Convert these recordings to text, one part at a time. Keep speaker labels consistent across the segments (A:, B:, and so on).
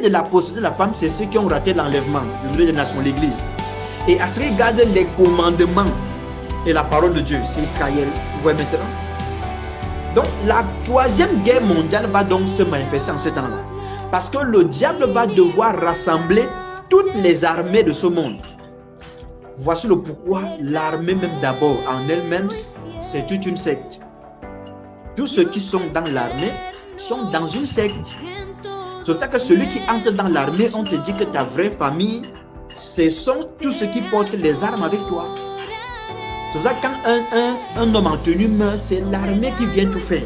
A: de la posséder la femme, c'est ceux qui ont raté l'enlèvement, le milieu des nations, l'Église. Et à ce qui regarde les commandements et la parole de Dieu, c'est Israël. Vous voyez maintenant? Donc la troisième guerre mondiale va donc se manifester en ce temps-là. Parce que le diable va devoir rassembler toutes les armées de ce monde. Voici le pourquoi l'armée même d'abord en elle-même, c'est toute une secte. Tous ceux qui sont dans l'armée sont dans une secte. C'est pour ça que celui qui entre dans l'armée, on te dit que ta vraie famille, ce sont tous ceux qui portent les armes avec toi. C'est pour ça que quand un homme en tenue meurt, c'est l'armée qui vient tout faire.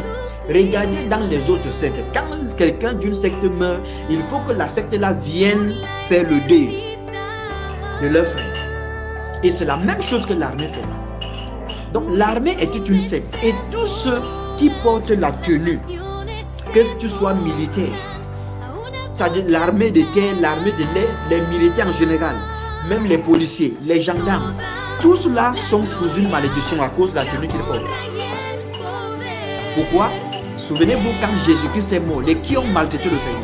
A: Regardez dans les autres sectes. Quand quelqu'un d'une secte meurt, il faut que la secte-là vienne faire le deuil de leur frère. Et c'est la même chose que l'armée fait. Donc l'armée est toute une secte. Et tous ceux qui portent la tenue, que tu sois militaire, c'est-à-dire l'armée de terre, l'armée de l'air, les militaires en général, même les policiers, les gendarmes, tous ceux-là sont sous une malédiction à cause de la tenue qu'ils portent. Pourquoi? Souvenez-vous quand Jésus-Christ est mort, les qui ont maltraité le Seigneur,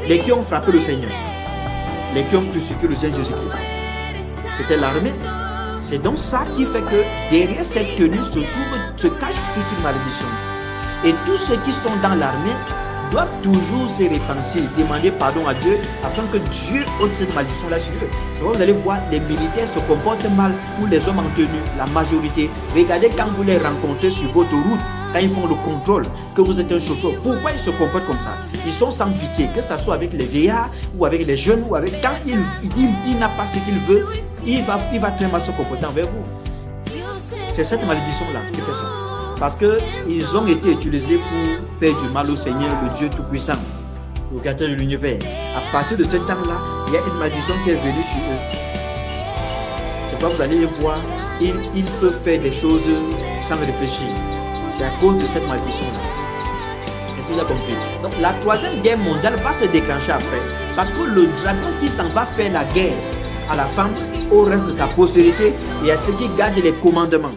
A: les qui ont frappé le Seigneur, les qui ont crucifié le Seigneur Jésus-Christ. C'était l'armée. C'est donc ça qui fait que derrière cette tenue se cache toute une malédiction. Et tous ceux qui sont dans l'armée doivent toujours se repentir, demander pardon à Dieu afin que Dieu ôte cette malédiction-là sur eux. C'est pourquoi vous allez voir, les militaires se comportent mal ou les hommes en tenue, la majorité. Regardez quand vous les rencontrez sur votre route, quand ils font le contrôle, que vous êtes un chauffeur, pourquoi ils se comportent comme ça? Ils sont sans pitié, que ce soit avec les vieillards ou avec les jeunes ou avec... Quand il n'a pas ce qu'il veut, il va très mal se comporter envers vous. C'est cette malédiction-là qui fait ça. Parce qu'ils ont été utilisés pour faire du mal au Seigneur, le Dieu Tout-Puissant, le créateur de l'univers. À partir de ce temps-là, il y a une malédiction qui est venue sur eux. C'est pourquoi vous allez voir, ils peuvent faire des choses sans réfléchir. C'est à cause de cette malédiction-là. Est-ce que vous avez compris? Donc la troisième guerre mondiale va se déclencher après. Parce que le dragon qui s'en va faire la guerre à la femme, au reste de sa postérité et à ceux qui gardent les commandements.